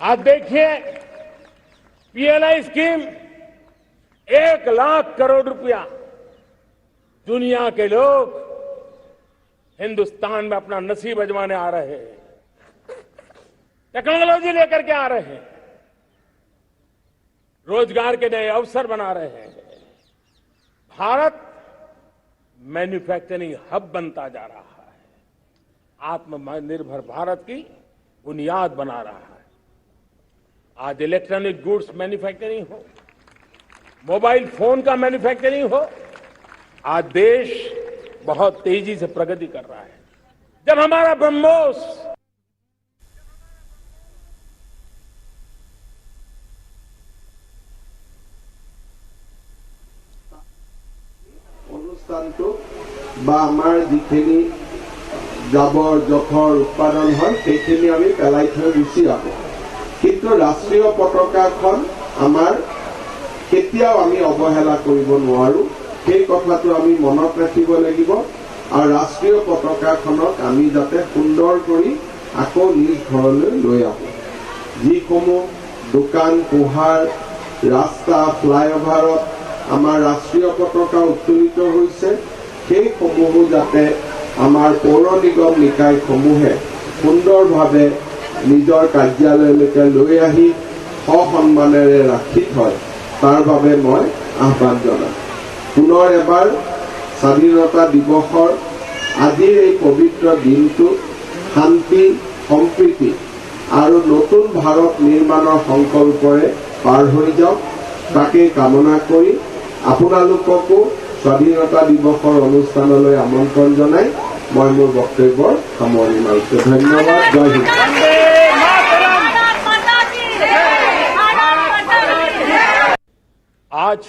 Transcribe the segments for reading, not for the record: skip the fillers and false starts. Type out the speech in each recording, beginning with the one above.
आज देखिए, PLI scheme 1 lakh crore रुपया दुनिया के लोग हिंदुस्तान में अपना नसीब आजमाने आ रहे हैं, टेक्नोलॉजी लेकर के आ रहे हैं, रोजगार के नए अवसर बना रहे हैं। भारत मैन्युफैक्चरिंग हब बनता जा रहा है, आत्मनिर्भर भारत की बुनियाद बना रहा है। आज इलेक्ट्रॉनिक गुड्स मैन्युफैक्चरिंग हो, मोबाइल फोन का मैन्युफैक्चरिंग हो, आज देश बहुत तेजी से प्रगति कर रहा है। जब हमारा ब्रह्मोस অনুষ্ঠানটো বা আমাৰ যিখিনি জাবৰ জোথৰ উৎপাদন হয় সেইখিনি আমি পেলাই থৈ গুচি আহো, কিন্তু ৰাষ্ট্ৰীয় পতাকাখন আমাৰ কেতিয়াও আমি অৱহেলা কৰিব নোৱাৰো। সেই কথাটো আমি মনত ৰাখিব লাগিব আৰু ৰাষ্ট্ৰীয় পতাকাখনক আমি যাতে সুন্দৰ কৰি আকৌ নিজ ঘৰলৈ লৈ আহো। যিসমূহ দোকান পোহাৰ ৰাস্তা ফ্লাইঅভাৰত আমাৰ ৰাষ্ট্ৰীয় পতাকা উত্তোলিত হৈছে সেইসমূহো যাতে আমাৰ পৌৰ নিগম নিকায়সমূহে সুন্দৰভাৱে নিজৰ কাৰ্যালয়লৈকে লৈ আহি সসন্মানেৰে ৰাখি থয়, তাৰ বাবে মই আহ্বান জনাম। পুনৰ এবাৰ স্বাধীনতা দিৱসৰ আজিৰ এই পবিত্ৰ দিনটো শান্তি সম্প্ৰীতি আৰু নতুন ভাৰত নিৰ্মাণৰ সংকল্পৰে পাৰ হৈ যাওক, তাকে কামনা কৰি আপোনালোককো স্বাধীনতা দিৱসৰ অনুষ্ঠানলৈ আমন্ত্ৰণ জনাই মই মোৰ বক্তব্যৰ সামৰণি মাৰিছো। ধন্যবাদ। জয় হিন্দ। आज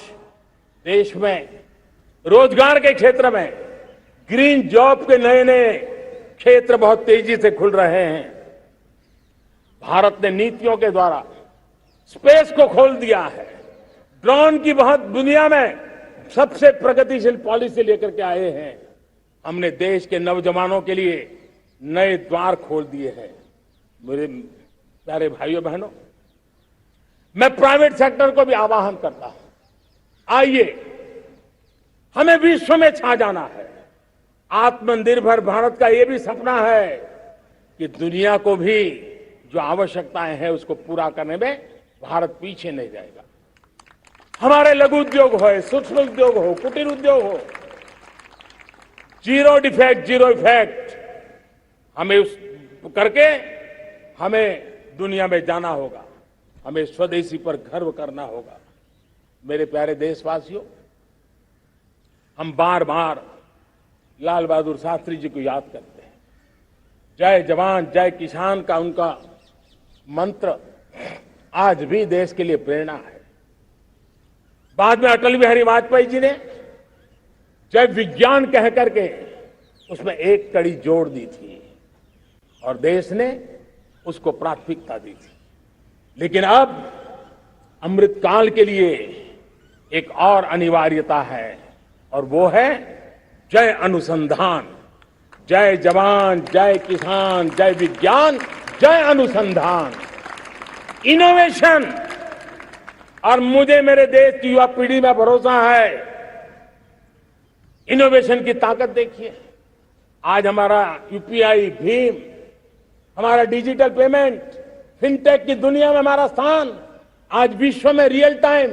देश में रोजगार के क्षेत्र में ग्रीन जॉब के नए नए क्षेत्र बहुत तेजी से खुल रहे हैं। भारत ने नीतियों के द्वारा स्पेस को खोल दिया है। ड्रोन की बहुत दुनिया में सबसे प्रगतिशील पॉलिसी लेकर के आए हैं। हमने देश के नौजवानों के लिए नए द्वार खोल दिए हैं। मेरे प्यारे भाइयों बहनों, मैं प्राइवेट सेक्टर को भी आह्वान करता हूं, आइए हमें विश्व में छा जाना है। आत्मनिर्भर भारत का यह भी सपना है कि दुनिया को भी जो आवश्यकताएं हैं उसको पूरा करने में भारत पीछे नहीं जाएगा। हमारे लघु उद्योग हो, सूक्ष्म उद्योग हो, कुटीर उद्योग हो, जीरो डिफेक्ट जीरो इफेक्ट हमें उस करके हमें दुनिया में जाना होगा। हमें स्वदेशी पर गर्व करना होगा। मेरे प्यारे देशवासियों, हम बार बार लाल बहादुर शास्त्री जी को याद करते हैं। जय जवान जय किसान का उनका मंत्र आज भी देश के लिए प्रेरणा है। बाद में अटल बिहारी वाजपेयी जी ने जय विज्ञान कह करके उसमें एक कड़ी जोड़ दी थी और देश ने उसको प्राथमिकता दी थी। लेकिन अब अमृतकाल के लिए एक और अनिवार्यता है और वो है जय अनुसंधान। जय जवान जय किसान जय विज्ञान जय अनुसंधान, इनोवेशन। और मुझे मेरे देश की युवा पीढ़ी में भरोसा है। इनोवेशन की ताकत देखिए। आज हमारा यूपीआई भीम, हमारा डिजिटल पेमेंट, फिनटेक की दुनिया में हमारा स्थान, आज विश्व में रियल टाइम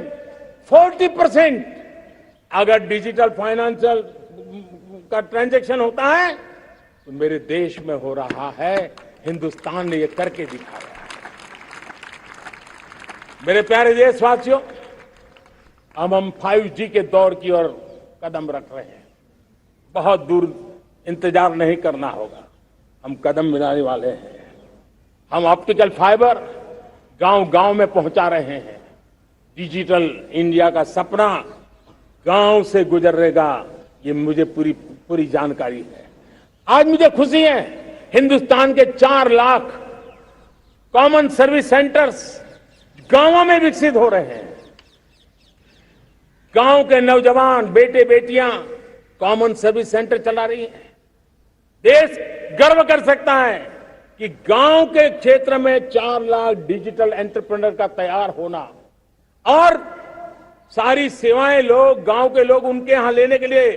40% अगर डिजिटल फाइनेंशियल का ट्रांजैक्शन होता है तो मेरे देश में हो रहा है। हिंदुस्तान ने ये करके दिखाया। मेरे प्यारे देशवासियों, अब हम 5G के दौर की ओर कदम रख रहे हैं। बहुत दूर इंतजार नहीं करना होगा, हम कदम मिलाने वाले हैं। हम ऑप्टिकल फाइबर गांव-गांव में पहुंचा रहे हैं। डिजिटल इंडिया का सपना गांव से गुजरेगा, ये मुझे पूरी जानकारी है। आज मुझे खुशी है, हिंदुस्तान के 4 लाख कॉमन सर्विस सेंटर्स गांवों में विकसित हो रहे हैं। गांव के नौजवान बेटे बेटियां कॉमन सर्विस सेंटर चला रही हैं। देश गर्व कर सकता है कि गांव के क्षेत्र में 4 लाख डिजिटल एंटरप्रेन्योर का तैयार होना और सारी सेवाएं लोग गांव के लोग उनके यहां लेने के लिए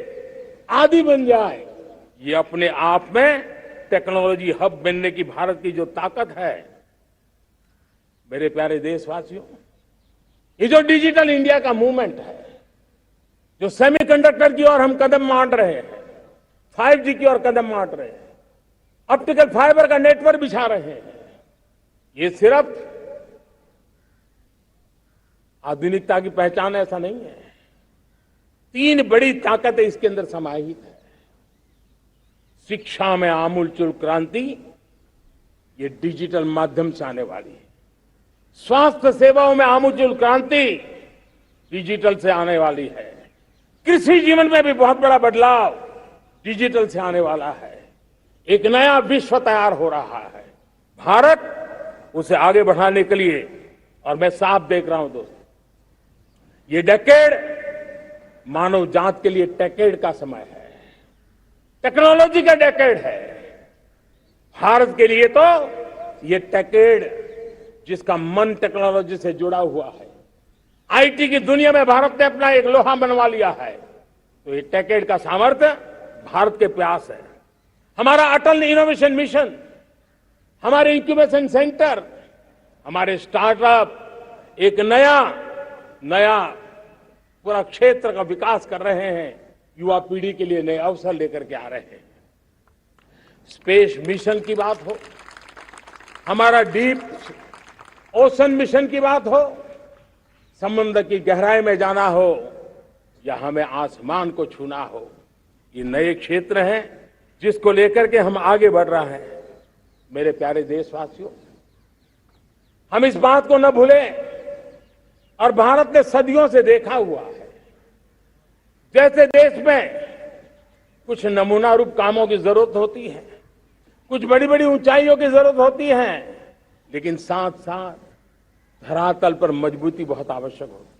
आदी बन जाए, ये अपने आप में टेक्नोलॉजी हब बनने की भारत की जो ताकत है। मेरे प्यारे देशवासियों, ये जो डिजिटल इंडिया का मूवमेंट है, जो सेमीकंडक्टर की ओर हम कदम मांड रहे हैं, 5G की ओर कदम मांड रहे हैं, ऑप्टिकल फाइबर का नेटवर्क बिछा रहे हैं, ये सिर्फ आधुनिकता की पहचान ऐसा नहीं है। 3 बड़ी ताकतें इसके अंदर समाहित है। शिक्षा में आमूलचूल क्रांति, ये डिजिटल माध्यम से आने वाली है। स्वास्थ्य सेवाओं में आमूलचूल क्रांति डिजिटल से आने वाली है। कृषि जीवन में भी बहुत बड़ा बदलाव डिजिटल से आने वाला है। एक नया विश्व तैयार हो रहा है। भारत उसे आगे बढ़ाने के लिए, और मैं साफ देख रहा हूं दोस्तों, ये डेकेड मानव जात के लिए टेकेड का समय है, टेक्नोलॉजी का डेकेड है। भारत के लिए तो ये टेकेड जिसका मन टेक्नोलॉजी से जुड़ा हुआ है, आईटी की दुनिया में भारत ने अपना एक लोहा बनवा लिया है, तो ये टेकेड का सामर्थ्य भारत के प्यास है। हमारा अटल इनोवेशन मिशन, हमारे इंक्यूबेशन सेंटर, हमारे स्टार्टअप एक नया पूरा क्षेत्र का विकास कर रहे हैं। युवा पीढ़ी के लिए नए अवसर लेकर के आ रहे हैं। स्पेस मिशन की बात हो, हमारा डीप ओशन मिशन की बात हो, समुद्र की गहराई में जाना हो या हमें आसमान को छूना हो, ये नए क्षेत्र हैं जिसको लेकर के हम आगे बढ़ रहे हैं। मेरे प्यारे देशवासियों, हम इस बात को न भूलें, और भारत ने सदियों से देखा हुआ है, जैसे देश में कुछ नमूना रूप कामों की जरूरत होती है, कुछ बड़ी बड़ी ऊंचाइयों की जरूरत होती है, लेकिन साथ साथ धरातल पर मजबूती बहुत आवश्यक होती है।